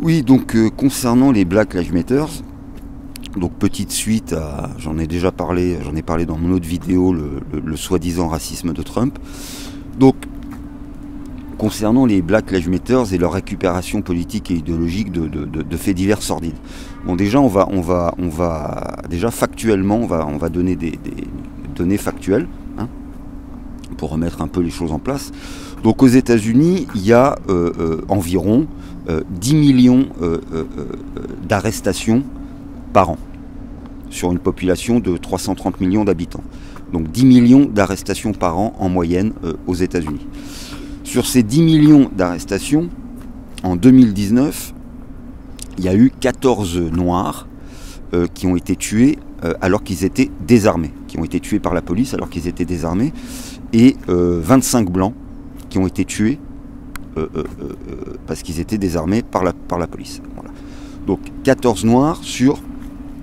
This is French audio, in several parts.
Oui, donc concernant les Black Lives Matter, donc petite suite à, j'en ai déjà parlé, j'en ai parlé dans mon autre vidéo, le soi-disant racisme de Trump. Donc concernant les Black Lives Matter et leur récupération politique et idéologique de faits divers sordides. Bon, déjà on va déjà factuellement on va donner des données factuelles, hein, pour remettre un peu les choses en place. Donc aux États-Unis, il y a environ 10 millions d'arrestations par an sur une population de 330 millions d'habitants. Donc 10 millions d'arrestations par an en moyenne aux États-Unis. Sur ces 10 millions d'arrestations, en 2019, il y a eu 14 Noirs qui ont été tués alors qu'ils étaient désarmés, qui ont été tués par la police alors qu'ils étaient désarmés, et 25 Blancs qui ont été tués parce qu'ils étaient désarmés par la police. Voilà. Donc 14 Noirs sur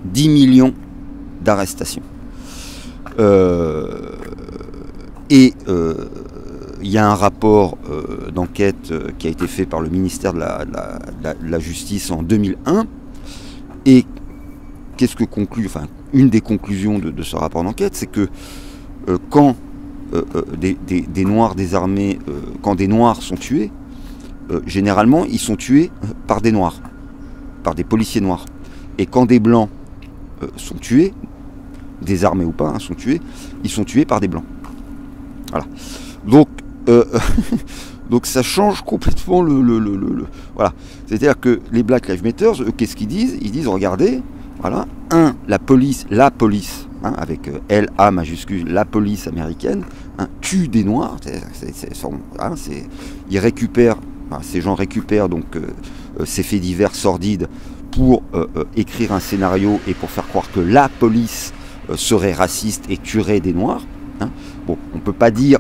10 millions d'arrestations. Il y a un rapport d'enquête qui a été fait par le ministère de la Justice en 2001. Et qu'est-ce que conclut, enfin, une des conclusions de ce rapport d'enquête, c'est que quand des Noirs désarmés, quand des Noirs sont tués, généralement ils sont tués par des Noirs, par des policiers noirs. Et quand des Blancs sont tués, désarmés ou pas, hein, ils sont tués par des Blancs. Voilà. Donc, donc ça change complètement voilà. C'est-à-dire que les Black Lives Matter, qu'est-ce qu'ils disent? Ils disent, regardez, voilà, la police, hein, avec L-A majuscule, la police américaine, hein, tue des Noirs. Ils récupèrent, ces gens récupèrent donc ces faits divers sordides pour écrire un scénario et pour faire croire que la police serait raciste et tuerait des Noirs. Hein. Bon, on peut pas dire,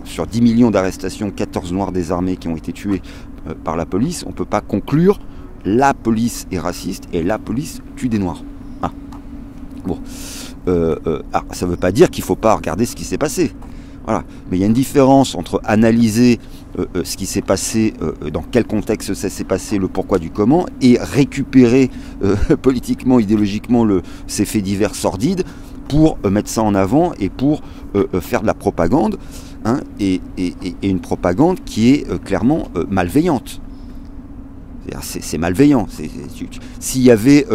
sur 10 millions d'arrestations, 14 Noirs désarmés qui ont été tués par la police, on peut pas conclure la police est raciste et la police tue des Noirs. Ah. Bon, ça veut pas dire qu'il faut pas regarder ce qui s'est passé. Voilà. Mais il y a une différence entre analyser ce qui s'est passé, dans quel contexte ça s'est passé, le pourquoi du comment, et récupérer politiquement, idéologiquement ces faits divers sordides pour mettre ça en avant et pour faire de la propagande, hein, et une propagande qui est clairement malveillante. C'est malveillant. S'il y avait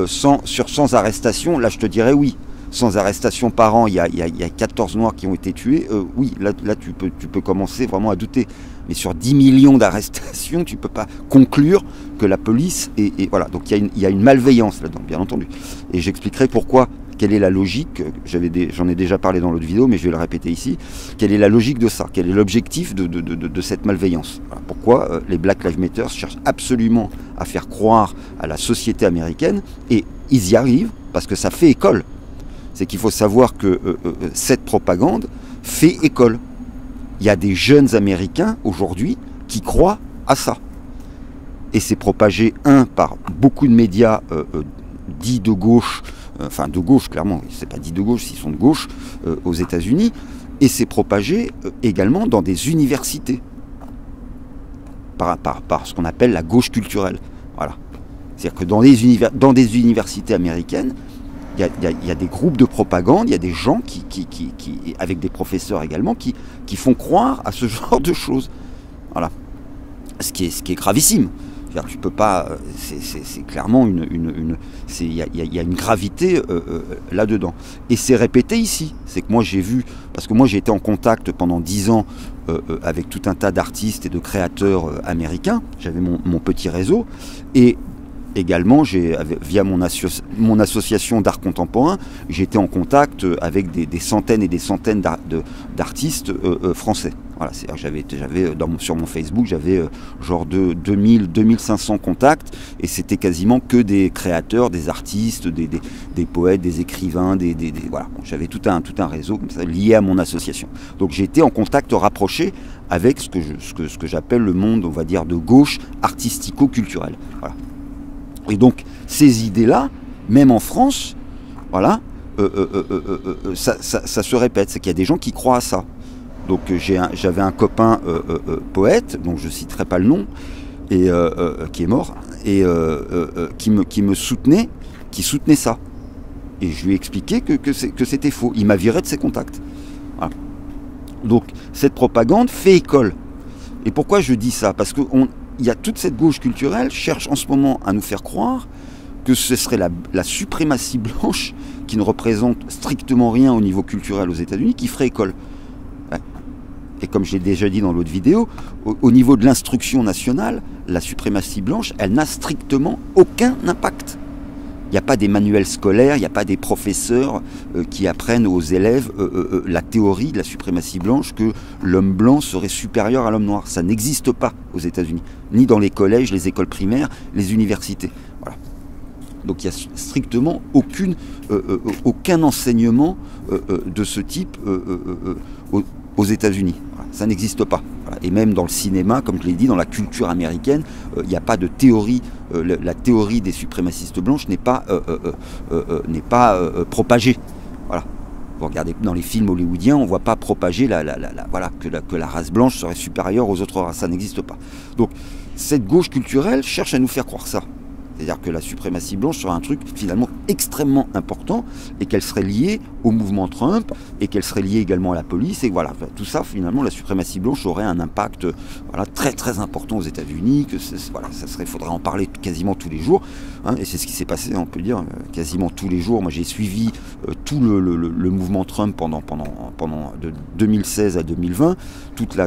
100 arrestations, là je te dirais oui. 100 arrestations par an, il y a 14 Noirs qui ont été tués, oui, là tu peux commencer vraiment à douter. Mais sur 10 millions d'arrestations, tu ne peux pas conclure que la police est voilà. Donc il y a une malveillance là-dedans, bien entendu. Et j'expliquerai pourquoi, quelle est la logique, j'en ai déjà parlé dans l'autre vidéo, mais je vais le répéter ici, quelle est la logique de ça, quel est l'objectif de cette malveillance. Voilà, pourquoi les Black Lives Matter cherchent absolument à faire croire à la société américaine, et ils y arrivent, parce que ça fait école. C'est qu'il faut savoir que cette propagande fait école. Il y a des jeunes Américains aujourd'hui qui croient à ça. Et c'est propagé, par beaucoup de médias dits de gauche, enfin de gauche clairement, c'est pas dit de gauche, s'ils sont de gauche, aux États-Unis, et c'est propagé également dans des universités, par ce qu'on appelle la gauche culturelle. Voilà. C'est-à-dire que dans des universités américaines, il y a des groupes de propagande, il y a des gens qui avec des professeurs également, qui font croire à ce genre de choses. Voilà. Ce qui est gravissime. Tu peux pas. C'est clairement il y a une gravité là-dedans. Et c'est répété ici. C'est que moi j'ai vu, parce que moi j'ai été en contact pendant 10 ans avec tout un tas d'artistes et de créateurs américains. J'avais mon petit réseau, et également, via mon association d'art contemporain, j'étais en contact avec des centaines et des centaines d'artistes français. Voilà, j'avais sur mon Facebook, j'avais genre 2500 contacts, et c'était quasiment que des créateurs, des artistes, des poètes, des écrivains, voilà. Bon, j'avais tout un réseau comme ça, lié à mon association. Donc j'étais en contact rapproché avec ce que j'appelle le monde, on va dire, de gauche artistico-culturel. Voilà. Et donc ces idées-là, même en France, voilà, ça se répète. C'est qu'il y a des gens qui croient à ça. Donc j'avais un copain poète, dont je ne citerai pas le nom, et qui est mort, et qui soutenait ça. Et je lui ai expliqué que c'était faux. Il m'a viré de ses contacts. Voilà. Donc cette propagande fait école. Et pourquoi je dis ça? Parce qu'il y a toute cette gauche culturelle cherche en ce moment à nous faire croire que ce serait la suprématie blanche, qui ne représente strictement rien au niveau culturel aux États-Unis, qui ferait école. Et comme je l'ai déjà dit dans l'autre vidéo, au niveau de l'instruction nationale, la suprématie blanche, elle n'a strictement aucun impact. Il n'y a pas des manuels scolaires, il n'y a pas des professeurs qui apprennent aux élèves la théorie de la suprématie blanche, que l'homme blanc serait supérieur à l'homme noir. Ça n'existe pas aux États-Unis, ni dans les collèges, les écoles primaires, les universités. Voilà. Donc il n'y a strictement aucun enseignement de ce type aux États-Unis. Voilà. Ça n'existe pas. Voilà. Et même dans le cinéma, comme je l'ai dit, dans la culture américaine, il n'y a pas de théorie. La théorie des suprémacistes blanches n'est pas propagée. Voilà. Vous regardez dans les films hollywoodiens, on ne voit pas propager voilà, que la race blanche serait supérieure aux autres races. Ça n'existe pas. Donc cette gauche culturelle cherche à nous faire croire ça. C'est-à-dire que la suprématie blanche serait un truc finalement extrêmement important, et qu'elle serait liée au mouvement Trump, et qu'elle serait liée également à la police. Et voilà, tout ça, finalement, la suprématie blanche aurait un impact voilà, très très important aux États-Unis. Voilà, faudrait en parler quasiment tous les jours. Hein, et c'est ce qui s'est passé, on peut dire, quasiment tous les jours. Moi, j'ai suivi tout le mouvement Trump pendant de 2016 à 2020,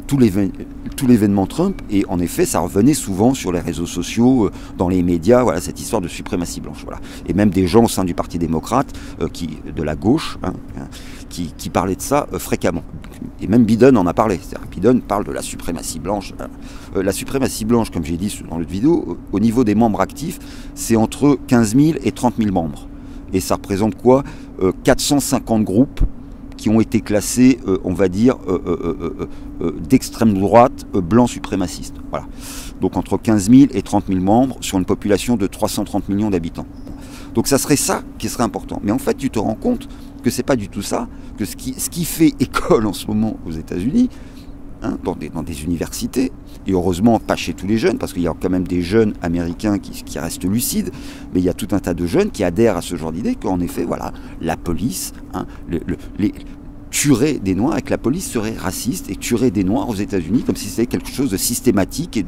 tout l'événement Trump. Et en effet, ça revenait souvent sur les réseaux sociaux, dans les médias. Voilà, cette histoire de suprématie blanche. Voilà. Et même des gens au sein du Parti démocrate, de la gauche, qui parlaient de ça fréquemment. Et même Biden en a parlé. Biden parle de la suprématie blanche. La suprématie blanche, comme j'ai dit dans l'autre vidéo, au niveau des membres actifs, c'est entre 15 000 et 30 000 membres. Et ça représente quoi? 450 groupes qui ont été classés, on va dire, d'extrême droite, blancs suprémacistes. Voilà. Donc entre 15 000 et 30 000 membres sur une population de 330 millions d'habitants. Donc ça serait ça qui serait important. Mais en fait, tu te rends compte que c'est pas du tout ça, que ce qui fait école en ce moment aux États-Unis, hein, dans des universités, et heureusement pas chez tous les jeunes, parce qu'il y a quand même des jeunes américains qui restent lucides, mais il y a tout un tas de jeunes qui adhèrent à ce genre d'idée, qu'en effet, voilà, la police, hein, tuerait des Noirs, et que la police serait raciste et tuerait des Noirs aux États-Unis, comme si c'était quelque chose de systématique et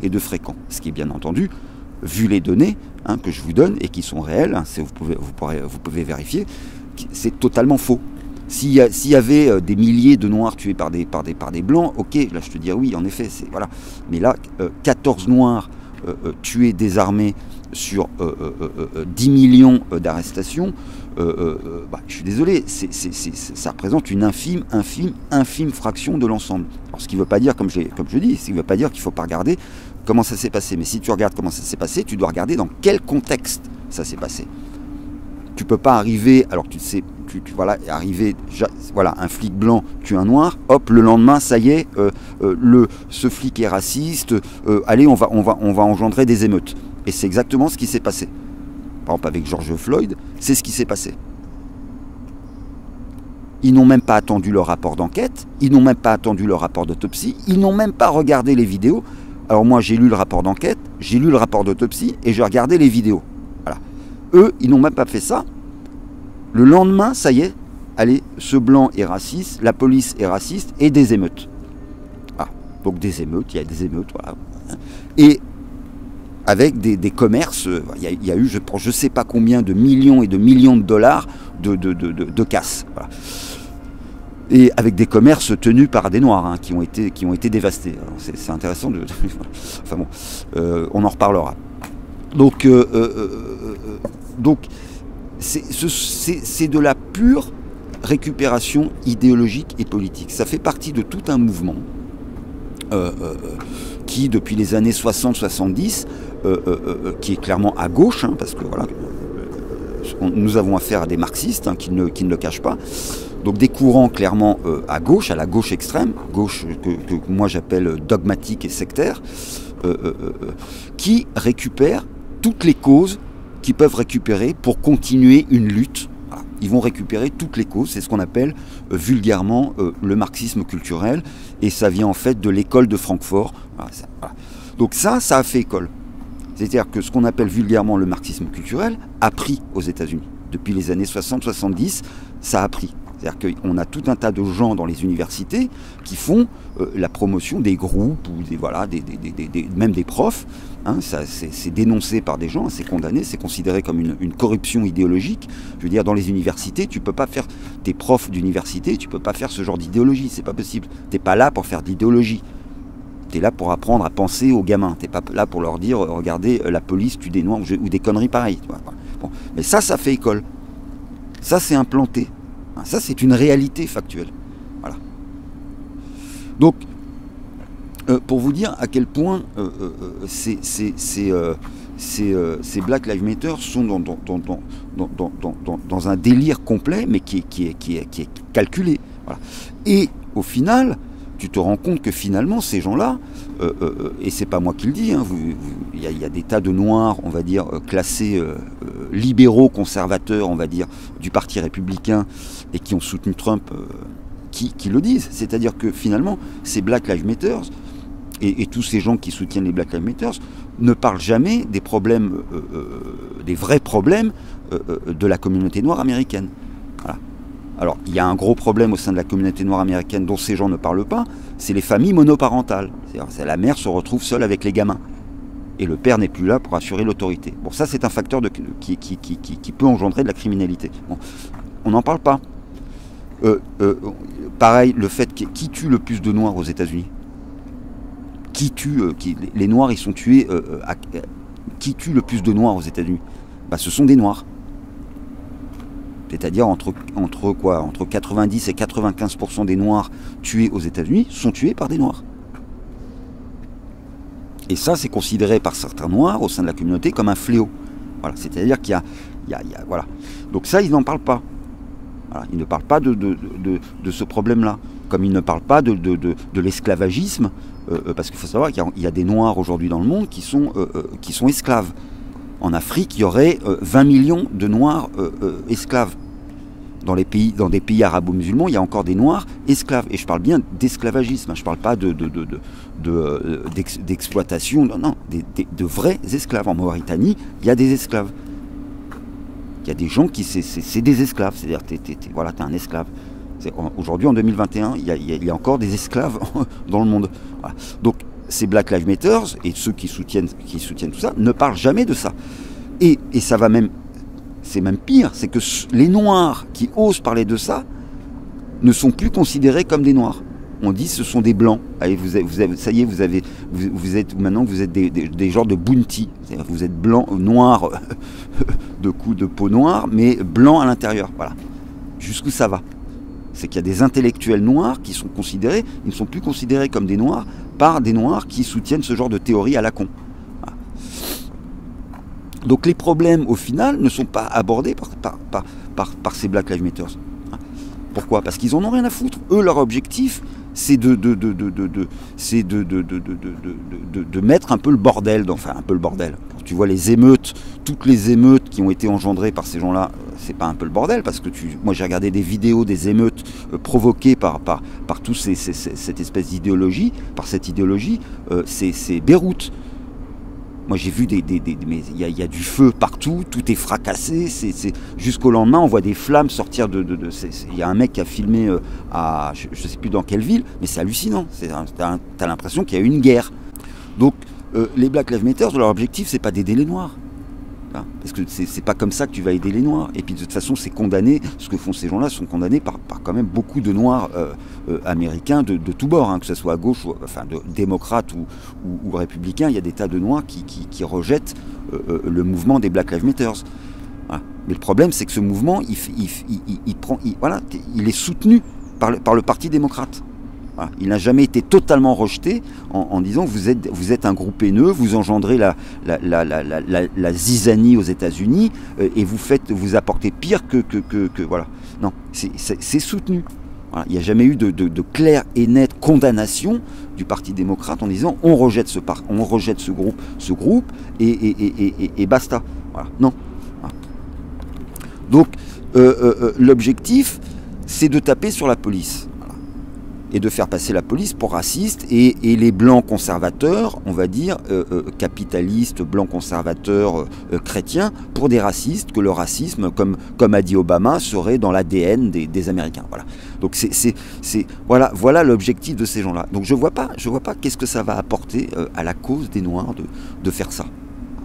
de fréquent. Ce qui est bien entendu, vu les données hein, que je vous donne, et qui sont réelles, hein, vous pouvez vérifier, c'est totalement faux. S'il y avait des milliers de Noirs tués par des Blancs, ok, là je te dis oui, en effet, voilà. Mais là, 14 Noirs tués, désarmés sur 10 millions d'arrestations, je suis désolé, ça représente une infime fraction de l'ensemble. Alors ce qui ne veut pas dire, comme je dis, ce qui ne veut pas dire qu'il ne faut pas regarder comment ça s'est passé. Mais si tu regardes comment ça s'est passé, tu dois regarder dans quel contexte ça s'est passé. Tu peux pas arriver, alors tu sais, voilà, un flic blanc tue un noir, hop, le lendemain, ça y est, ce flic est raciste, allez, on va engendrer des émeutes. Et c'est exactement ce qui s'est passé. Par exemple, avec George Floyd, c'est ce qui s'est passé. Ils n'ont même pas attendu leur rapport d'enquête, ils n'ont même pas attendu leur rapport d'autopsie, ils n'ont même pas regardé les vidéos. Alors moi, j'ai lu le rapport d'enquête, j'ai lu le rapport d'autopsie, et j'ai regardé les vidéos. Voilà. Eux, ils n'ont même pas fait ça. Le lendemain, ça y est, allez, ce blanc est raciste, la police est raciste, et des émeutes. Ah, donc des émeutes, il y a des émeutes, voilà. Et avec des commerces, il y a eu, je ne sais pas combien de millions et de millions de dollars de casse. Voilà. Et avec des commerces tenus par des Noirs, hein, qui ont été dévastés. C'est intéressant enfin bon, on en reparlera. Donc c'est de la pure récupération idéologique et politique. Ça fait partie de tout un mouvement qui, depuis les années 60-70, qui est clairement à gauche, hein, parce que voilà, nous avons affaire à des marxistes hein, qui ne le cachent pas. Donc des courants clairement à gauche, à la gauche extrême, gauche que moi j'appelle dogmatique et sectaire, qui récupèrent toutes les causes qu'ils peuvent récupérer pour continuer une lutte. Voilà. Ils vont récupérer toutes les causes, c'est ce qu'on appelle vulgairement le marxisme culturel, et ça vient en fait de l'école de Francfort. Voilà. Donc ça a fait école. C'est-à-dire que ce qu'on appelle vulgairement le marxisme culturel a pris aux États-Unis. Depuis les années 60-70, ça a pris. C'est-à-dire qu'on a tout un tas de gens dans les universités qui font la promotion des groupes ou même des profs. Hein, c'est dénoncé par des gens, c'est condamné, c'est considéré comme une corruption idéologique. Je veux dire, dans les universités, tu ne peux pas faire, t'es prof d'université, tu ne peux pas faire ce genre d'idéologie, c'est pas possible. Tu n'es pas là pour faire de l'idéologie. Tu es là pour apprendre à penser aux gamins. Tu n'es pas là pour leur dire, regardez, la police tue des noirs ou des conneries pareilles. Bon. Mais ça fait école. Ça, c'est implanté. Ça, c'est une réalité factuelle. Voilà. Donc, pour vous dire à quel point ces Black Lives Matter sont dans un délire complet, mais qui est calculé. Voilà. Et au final, tu te rends compte que finalement, ces gens-là, et c'est pas moi qui le dis, hein, il y a des tas de noirs, on va dire, classés libéraux, conservateurs, on va dire, du Parti républicain, et qui ont soutenu Trump, qui le disent. C'est-à-dire que finalement, ces Black Lives Matter, et tous ces gens qui soutiennent les Black Lives Matter, ne parlent jamais des problèmes, des vrais problèmes de la communauté noire américaine. Voilà. Alors, il y a un gros problème au sein de la communauté noire américaine dont ces gens ne parlent pas, c'est les familles monoparentales. C'est-à-dire, la mère se retrouve seule avec les gamins. Et le père n'est plus là pour assurer l'autorité. Bon, ça, c'est un facteur qui peut engendrer de la criminalité. Bon, on n'en parle pas. Pareil, le fait qui tue le plus de noirs aux États-Unis? Les noirs, ils sont tués. Qui tue le plus de noirs aux États-Unis? Ce sont des noirs. C'est-à-dire entre 90 et 95% des noirs tués aux États-Unis sont tués par des noirs. Et ça, c'est considéré par certains noirs au sein de la communauté comme un fléau. Voilà. C'est-à-dire qu'il y a voilà. Donc ça, ils n'en parlent pas. Voilà. Ils ne parlent pas de ce problème-là. Comme ils ne parlent pas de l'esclavagisme, parce qu'il faut savoir qu'il y a des noirs aujourd'hui dans le monde qui sont esclaves. En Afrique, il y aurait 20 millions de noirs esclaves. Dans des pays arabo-musulmans, il y a encore des noirs esclaves. Et je parle bien d'esclavagisme, je ne parle pas d'exploitation, non, de vrais esclaves. En Mauritanie, il y a des esclaves. Il y a des gens qui... C'est des esclaves, c'est-à-dire voilà, t'es un esclave. Aujourd'hui, en 2021, il y a encore des esclaves dans le monde. Voilà. Donc, ces Black Lives Matter et ceux qui soutiennent tout ça ne parlent jamais de ça. Et ça va même... C'est même pire, c'est que les Noirs qui osent parler de ça ne sont plus considérés comme des Noirs. On dit ce sont des Blancs. Allez, ça y est, vous êtes maintenant vous êtes des genres de bounty. Vous êtes blanc, noir, de peau noire, mais blanc à l'intérieur. Voilà. Jusqu'où ça va? C'est qu'il y a des intellectuels noirs qui sont considérés, ils ne sont plus considérés comme des Noirs par des Noirs qui soutiennent ce genre de théorie à la con. Donc les problèmes, au final, ne sont pas abordés par ces Black Lives Matter. Pourquoi? Parce qu'ils en ont rien à foutre. Eux, leur objectif, c'est de mettre un peu le bordel. Enfin, un peu le bordel. Quand tu vois les émeutes, toutes les émeutes qui ont été engendrées par ces gens-là, c'est pas un peu le bordel, parce que moi j'ai regardé des vidéos des émeutes provoquées par toute cette espèce d'idéologie, par cette idéologie, c'est Beyrouth. Moi j'ai vu mais il y a du feu partout, tout est fracassé, jusqu'au lendemain on voit des flammes sortir il y a un mec qui a filmé je ne sais plus dans quelle ville, mais c'est hallucinant, t'as l'impression qu'il y a eu une guerre. Donc les Black Lives Matter, leur objectif c'est pas d'aider les Noirs. Parce que c'est pas comme ça que tu vas aider les Noirs. Et puis de toute façon, c'est condamné. Ce que font ces gens-là sont condamnés par quand même beaucoup de Noirs américains de tous bords, hein, que ce soit à gauche, enfin de démocrates ou républicains. Il y a des tas de Noirs qui rejettent le mouvement des Black Lives Matter. Voilà. Mais le problème, c'est que ce mouvement, il est soutenu par le Parti démocrate. Voilà. Il n'a jamais été totalement rejeté en disant vous êtes un groupe haineux, vous engendrez la zizanie aux États-Unis et vous apportez pire que voilà. Non, c'est soutenu. Voilà. Il n'y a jamais eu de claire et nette condamnation du Parti démocrate en disant on rejette ce groupe et basta. Voilà. Non. Voilà. Donc l'objectif, c'est de taper sur la police. et de faire passer la police pour raciste, et les blancs conservateurs, on va dire, capitalistes, blancs conservateurs, chrétiens, pour des racistes, que le racisme, comme a dit Obama, serait dans l'ADN des Américains. Voilà. Donc voilà l'objectif de ces gens-là. Donc je vois pas qu'est-ce que ça va apporter à la cause des Noirs de faire ça.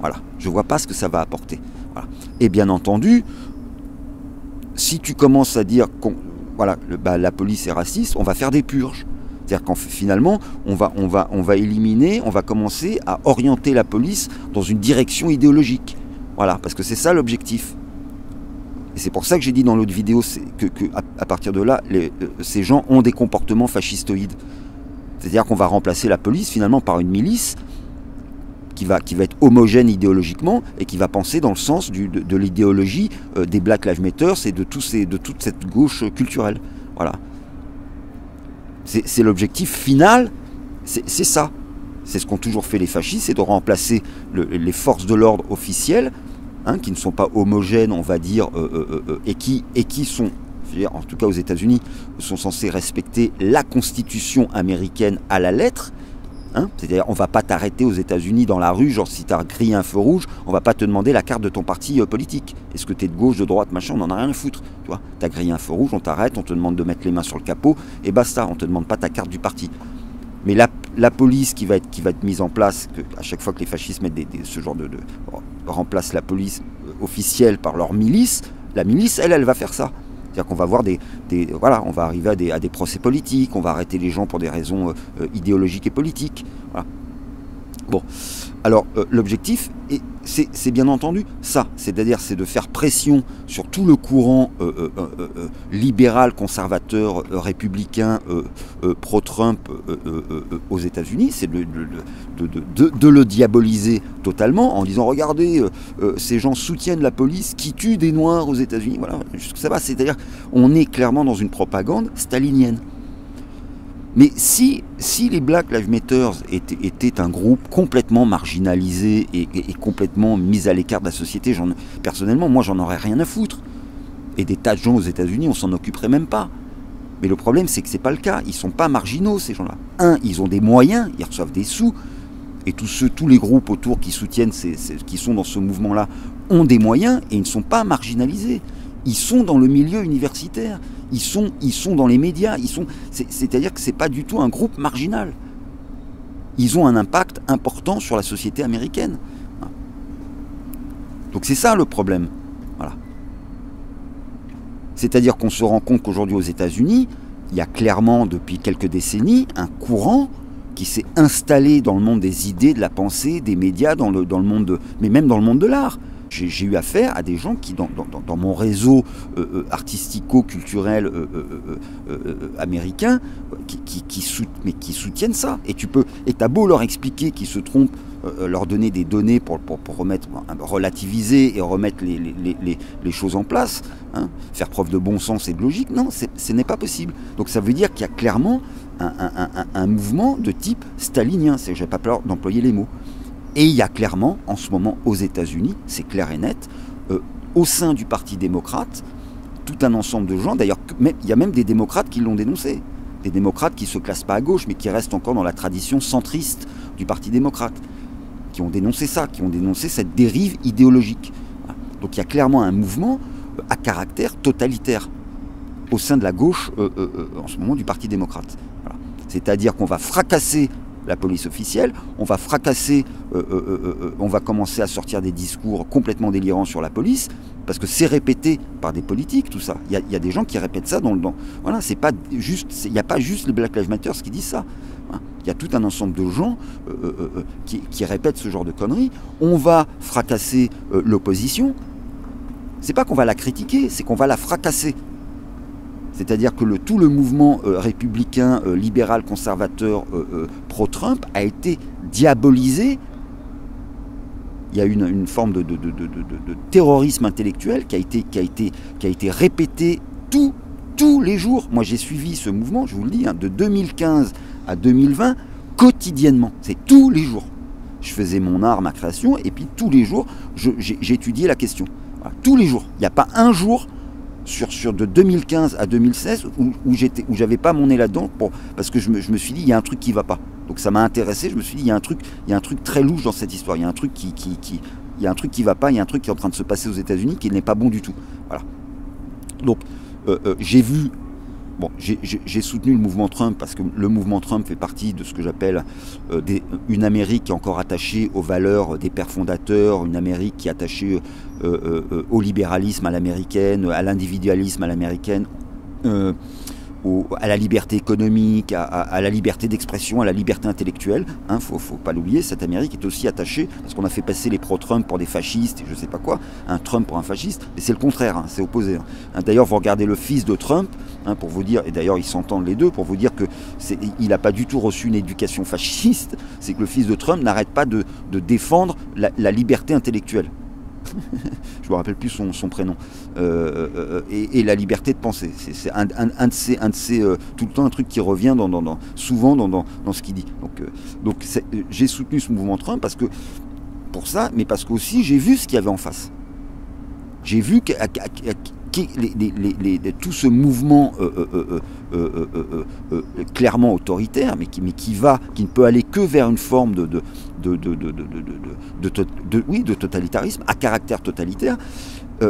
Voilà. Je vois pas ce que ça va apporter. Voilà. Et bien entendu, si tu commences à dire la police est raciste, on va faire des purges. C'est-à-dire qu'en finalement, on va éliminer, on va commencer à orienter la police dans une direction idéologique. Voilà, parce que c'est ça l'objectif. Et c'est pour ça que j'ai dit dans l'autre vidéo à partir de là, ces gens ont des comportements fascistoïdes. C'est-à-dire qu'on va remplacer la police finalement par une milice qui va être homogène idéologiquement et qui va penser dans le sens de l'idéologie des Black Lives Matter et de toute cette gauche culturelle. Voilà. C'est l'objectif final, c'est ça. C'est ce qu'ont toujours fait les fascistes, c'est de remplacer les forces de l'ordre officielles, qui ne sont pas homogènes, on va dire, et qui sont, je veux dire, en tout cas aux États-Unis, sont censés respecter la Constitution américaine à la lettre. C'est-à-dire, on ne va pas t'arrêter aux États-Unis dans la rue, genre si tu as grillé un feu rouge, on ne va pas te demander la carte de ton parti politique. Est-ce que tu es de gauche, de droite, machin, on n'en a rien à foutre. Tu vois, tu as grillé un feu rouge, on t'arrête, on te demande de mettre les mains sur le capot, et basta, on ne te demande pas ta carte du parti. Mais la police qui va être mise en place, à chaque fois que les fascistes mettent ce genre remplacent la police officielle par leur milice, la milice, elle va faire ça. C'est-à-dire qu'on va voir on va arriver à des procès politiques, on va arrêter les gens pour des raisons idéologiques et politiques. Voilà. Bon, alors l'objectif, c'est bien entendu ça, c'est-à-dire c'est de faire pression sur tout le courant libéral, conservateur, républicain, pro-Trump aux États-Unis, c'est de le diaboliser totalement en disant regardez, ces gens soutiennent la police qui tue des Noirs aux États-Unis. Voilà, jusque ça va, c'est-à-dire on est clairement dans une propagande stalinienne. Mais si les Black Lives Matter étaient un groupe complètement marginalisé et complètement mis à l'écart de la société, personnellement, moi, j'en aurais rien à foutre. Et des tas de gens aux États-Unis, on s'en occuperait même pas. Mais le problème, c'est que c'est pas le cas. Ils sont pas marginaux, ces gens-là. Ils ont des moyens, ils reçoivent des sous. Et tous les groupes autour qui soutiennent, qui sont dans ce mouvement-là, ont des moyens et ils ne sont pas marginalisés. Ils sont dans le milieu universitaire. Ils sont dans les médias, c'est-à-dire que ce n'est pas du tout un groupe marginal. Ils ont un impact important sur la société américaine. Donc c'est ça le problème. Voilà. C'est-à-dire qu'on se rend compte qu'aujourd'hui aux États-Unis, il y a clairement depuis quelques décennies un courant qui s'est installé dans le monde des idées, de la pensée, des médias, mais même dans le monde de l'art. J'ai eu affaire à des gens qui, dans mon réseau artistico-culturel américain, qui soutiennent ça. Et t'as beau leur expliquer qu'ils se trompent, leur donner des données pour relativiser et remettre les choses en place, faire preuve de bon sens et de logique, non, ce n'est pas possible. Donc ça veut dire qu'il y a clairement un mouvement de type stalinien, je n'ai pas peur d'employer les mots. Et il y a clairement, en ce moment, aux États-Unis, c'est clair et net, au sein du Parti démocrate, tout un ensemble de gens, d'ailleurs, il y a même des démocrates qui l'ont dénoncé. Des démocrates qui ne se classent pas à gauche, mais qui restent encore dans la tradition centriste du Parti démocrate, qui ont dénoncé ça, qui ont dénoncé cette dérive idéologique. Voilà. Donc il y a clairement un mouvement à caractère totalitaire au sein de la gauche, en ce moment, du Parti démocrate. Voilà. C'est-à-dire qu'on va fracasser la police officielle, on va fracasser, on va commencer à sortir des discours complètement délirants sur la police, parce que c'est répété par des politiques, tout ça. Il y a des gens qui répètent ça voilà, c'est pas juste, il n'y a pas juste les Black Lives Matter qui disent ça. Il y a tout un ensemble de gens qui répètent ce genre de conneries. On va fracasser l'opposition. C'est pas qu'on va la critiquer, c'est qu'on va la fracasser. C'est-à-dire que tout le mouvement républicain, libéral, conservateur, pro-Trump a été diabolisé. Il y a une forme de terrorisme intellectuel qui a été répété tous les jours. Moi, j'ai suivi ce mouvement, je vous le dis, de 2015 à 2020, quotidiennement. C'est tous les jours. Je faisais mon art, ma création, et puis tous les jours, j'étudiais la question. Voilà, tous les jours. Il n'y a pas un jour de 2015 à 2016 où j'avais pas mon nez là-dedans parce que je me suis dit il y a un truc qui va pas. Donc ça m'a intéressé, je me suis dit il y a un truc très louche dans cette histoire, il y a un truc il y a un truc qui va pas, il y a un truc qui est en train de se passer aux États-Unis qui n'est pas bon du tout. Voilà. Donc j'ai vu, bon, j'ai soutenu le mouvement Trump parce que le mouvement Trump fait partie de ce que j'appelle une Amérique qui est encore attachée aux valeurs des pères fondateurs, une Amérique qui est attachée au libéralisme à l'américaine, à l'individualisme à l'américaine, à la liberté économique, à la liberté d'expression, à la liberté intellectuelle. Hein, faut pas l'oublier, cette Amérique est aussi attachée, parce qu'on a fait passer les pro-Trump pour des fascistes, et je sais pas quoi, un Trump pour un fasciste, mais c'est le contraire, hein, c'est opposé. Hein. D'ailleurs, vous regardez le fils de Trump, hein, pour vous dire, et d'ailleurs ils s'entendent les deux, pour vous dire qu'il n'a pas du tout reçu une éducation fasciste, c'est que le fils de Trump n'arrête pas de défendre la liberté intellectuelle. Je me rappelle plus son prénom, et la liberté de penser. C'est un de ces tout le temps un truc qui revient souvent dans ce qu'il dit. Donc j'ai soutenu ce mouvement Trump pour ça, mais parce qu'aussi j'ai vu ce qu'il y avait en face. J'ai vu tout ce mouvement clairement autoritaire, mais qui ne peut aller que vers une forme de totalitarisme, à caractère totalitaire.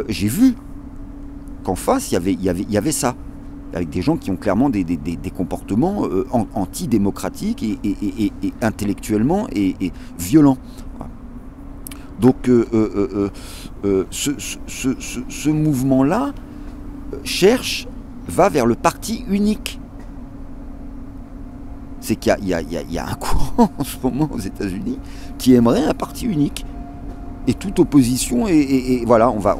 J'ai vu qu'en face, il y avait ça, avec des gens qui ont clairement des comportements antidémocratiques et intellectuellement et violents. Donc ce mouvement-là va vers le parti unique. C'est qu'il y a un courant en ce moment aux États-Unis qui aimerait un parti unique. Et toute opposition, et voilà, on va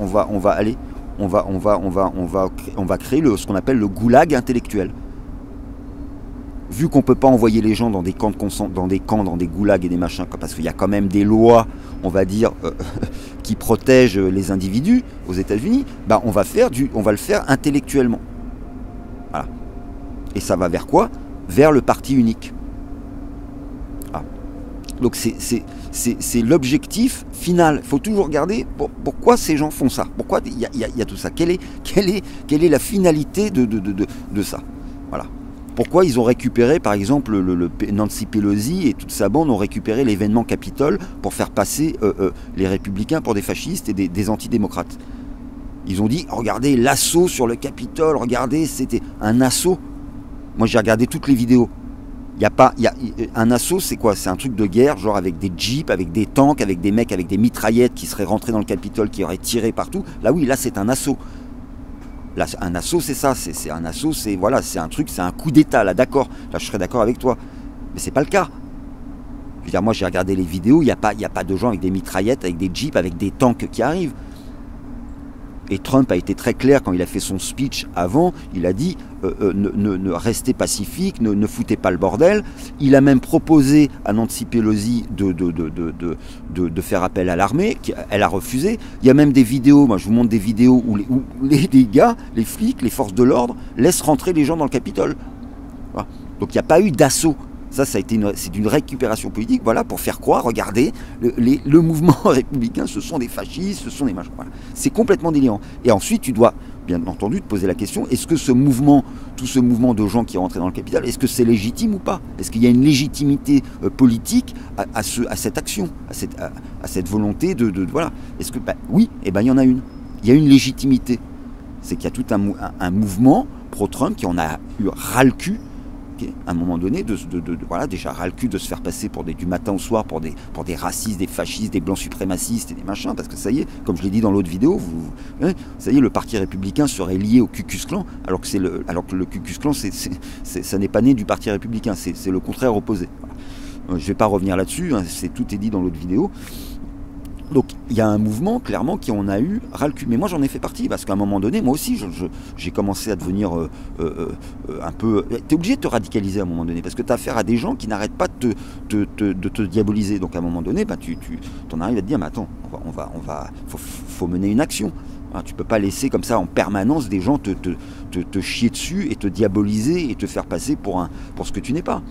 créer ce qu'on appelle le goulag intellectuel. Vu qu'on ne peut pas envoyer les gens dans des camps, dans des goulags et des machins, parce qu'il y a quand même des lois, on va dire, qui protègent les individus aux États-Unis, bah on va le faire intellectuellement. Voilà. Et ça va vers quoi? Vers le parti unique. Voilà. Donc c'est l'objectif final. Il faut toujours regarder pourquoi ces gens font ça. Pourquoi il y a tout ça. Quelle est la finalité de ça? Voilà. Pourquoi ils ont récupéré, par exemple, Nancy Pelosi et toute sa bande ont récupéré l'événement Capitole pour faire passer les républicains pour des fascistes et des antidémocrates. Ils ont dit, regardez l'assaut sur le Capitole, regardez, c'était un assaut. Moi j'ai regardé toutes les vidéos. Un assaut, c'est quoi? C'est un truc de guerre, genre avec des jeeps, avec des tanks, avec des mecs avec des mitraillettes qui seraient rentrés dans le Capitole, qui auraient tiré partout. Là oui, là c'est un assaut. Là, un assaut, c'est ça, c'est un assaut, c'est un truc, c'est un coup d'état, là, d'accord, là, je serais d'accord avec toi, mais c'est pas le cas. Je veux dire, moi, j'ai regardé les vidéos, il n'y a pas de gens avec des mitraillettes, avec des jeeps, avec des tanks qui arrivent. Et Trump a été très clair quand il a fait son speech avant, il a dit ne restez pacifique, ne foutez pas le bordel. Il a même proposé à Nancy Pelosi de faire appel à l'armée, elle a refusé. Il y a même des vidéos, moi je vous montre des vidéos où les gars, les flics, les forces de l'ordre laissent rentrer les gens dans le Capitole. Voilà. Donc il n'y a pas eu d'assaut. Ça a été c'est une récupération politique, voilà, pour faire croire, regardez, le mouvement républicain, ce sont des fascistes, ce sont des machins. Voilà. C'est complètement délirant. Et ensuite, tu dois, bien entendu, te poser la question, est-ce que tout ce mouvement de gens qui rentraient dans le Capitole, est-ce que c'est légitime ou pas? Est-ce qu'il y a une légitimité politique à cette action, à cette volonté voilà. Est-ce que, oui, et il y en a une. Il y a une légitimité. C'est qu'il y a tout un mouvement pro-Trump qui en a eu ras le cul, à un moment donné, voilà, déjà ras le cul de se faire passer du matin au soir pour des racistes, des fascistes, des blancs suprémacistes et des machins, parce que ça y est, comme je l'ai dit dans l'autre vidéo, ça y est, le parti républicain serait lié au Ku Klux Klan, alors que le Ku Klux Klan, ça n'est pas né du parti républicain, c'est le contraire opposé. Voilà. Je ne vais pas revenir là-dessus, hein, tout est dit dans l'autre vidéo. Donc il y a un mouvement clairement qui en a eu ras le cul. Mais moi j'en ai fait partie parce qu'à un moment donné, moi aussi j'ai commencé à devenir un peu... Tu es obligé de te radicaliser à un moment donné parce que tu as affaire à des gens qui n'arrêtent pas de te diaboliser. Donc à un moment donné, tu en arrives à te dire, mais attends, faut mener une action. Hein, tu ne peux pas laisser comme ça en permanence des gens te chier dessus et te diaboliser et te faire passer pour ce que tu n'es pas.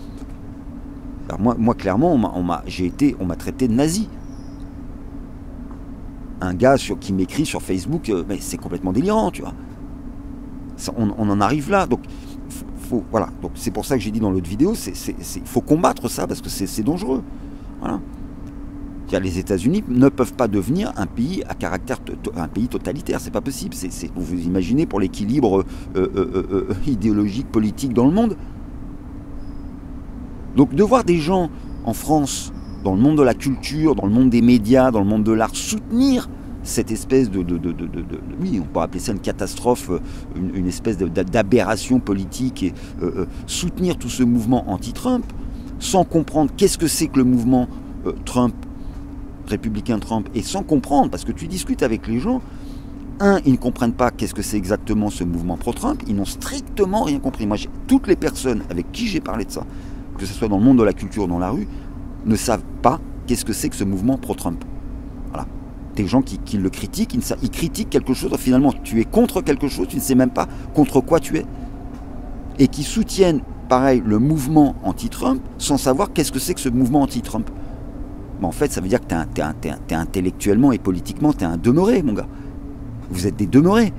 Alors moi clairement, on m'a traité de nazi. Un gars qui m'écrit sur Facebook, mais c'est complètement délirant, tu vois. On en arrive là. Donc, voilà. Donc c'est pour ça que j'ai dit dans l'autre vidéo, il faut combattre ça parce que c'est dangereux. Voilà. Les États-Unis ne peuvent pas devenir un pays à caractère, un pays totalitaire, c'est pas possible. Vous imaginez pour l'équilibre idéologique, politique dans le monde. Donc de voir des gens en France, dans le monde de la culture, dans le monde des médias, dans le monde de l'art, soutenir cette espèce oui, on peut appeler ça une catastrophe, une espèce d'aberration politique, et soutenir tout ce mouvement anti-Trump, sans comprendre qu'est-ce que c'est que le mouvement Trump, républicain Trump, et sans comprendre, parce que tu discutes avec les gens, ils ne comprennent pas qu'est-ce que c'est exactement ce mouvement pro-Trump, ils n'ont strictement rien compris. Moi, toutes les personnes avec qui j'ai parlé de ça, que ce soit dans le monde de la culture ou dans la rue, ne savent pas qu'est-ce que c'est que ce mouvement pro-Trump. Voilà. Des gens qui le critiquent, ils critiquent quelque chose, finalement tu es contre quelque chose, tu ne sais même pas contre quoi tu es, et qui soutiennent, pareil, le mouvement anti-Trump, sans savoir qu'est-ce que c'est que ce mouvement anti-Trump. En fait, ça veut dire que t'es intellectuellement et politiquement, t'es un demeuré, mon gars. Vous êtes des demeurés.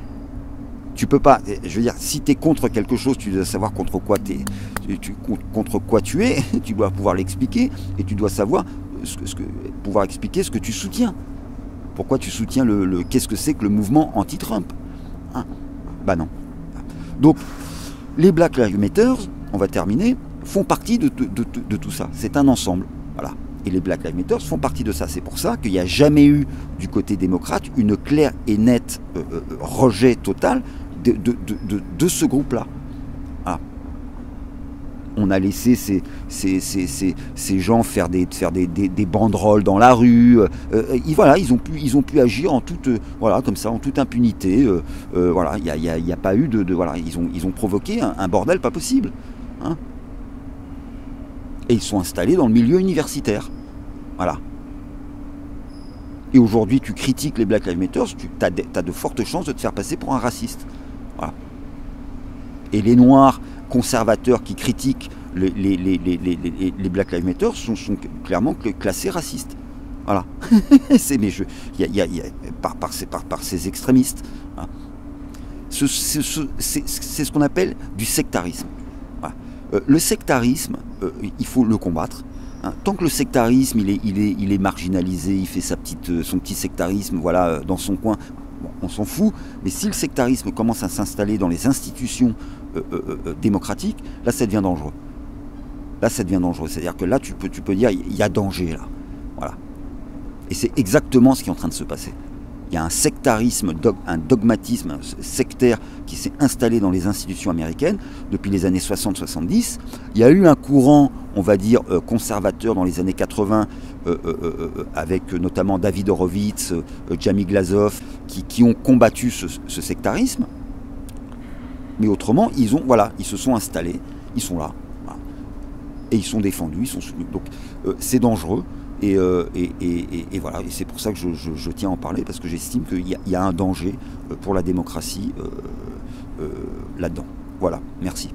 Tu peux pas, je veux dire, si t'es contre quelque chose, tu dois savoir contre quoi tu es, tu dois pouvoir l'expliquer, et tu dois savoir, pouvoir expliquer ce que tu soutiens. Pourquoi tu soutiens qu'est-ce que c'est que le mouvement anti-Trump, hein? Bah non. Donc, les Black Lives Matter, on va terminer, font partie de tout ça. C'est un ensemble. Voilà. Et les Black Lives Matter font partie de ça. C'est pour ça qu'il n'y a jamais eu, du côté démocrate, une claire et nette rejet total de ce groupe-là. Voilà. On a laissé ces gens faire des banderoles dans la rue. Voilà, ils ont pu agir en toute, voilà, comme ça, en toute impunité. Voilà, il n'y a pas eu voilà, ils ont provoqué un bordel pas possible. Hein. Et ils sont installés dans le milieu universitaire. Voilà. Et aujourd'hui, tu critiques les Black Lives Matter, tu as de fortes chances de te faire passer pour un raciste. Voilà. Et les Noirs conservateurs qui critiquent les Black Lives Matter sont clairement classés racistes. Voilà. Par ces extrémistes. Voilà. C'est ce qu'on appelle du sectarisme. Voilà. Le sectarisme, il faut le combattre. Hein. Tant que le sectarisme il est marginalisé, il fait son petit sectarisme, voilà, dans son coin, bon, on s'en fout. Mais si le sectarisme commence à s'installer dans les institutions démocratiques, là ça devient dangereux. Là ça devient dangereux. C'est-à-dire que là tu peux dire il y a danger là. Voilà. Et c'est exactement ce qui est en train de se passer. Il y a un sectarisme, un dogmatisme sectaire qui s'est installé dans les institutions américaines depuis les années 60-70. Il y a eu un courant, on va dire, conservateur dans les années 80, avec notamment David Horowitz, Jamie Glazov, qui ont combattu ce sectarisme. Mais autrement, ils se sont installés, ils sont là. Voilà. Et ils sont défendus, ils sont soutenus. Donc c'est dangereux. Et voilà, et c'est pour ça que je tiens à en parler, parce que j'estime qu'il y a un danger pour la démocratie là-dedans. Voilà, merci.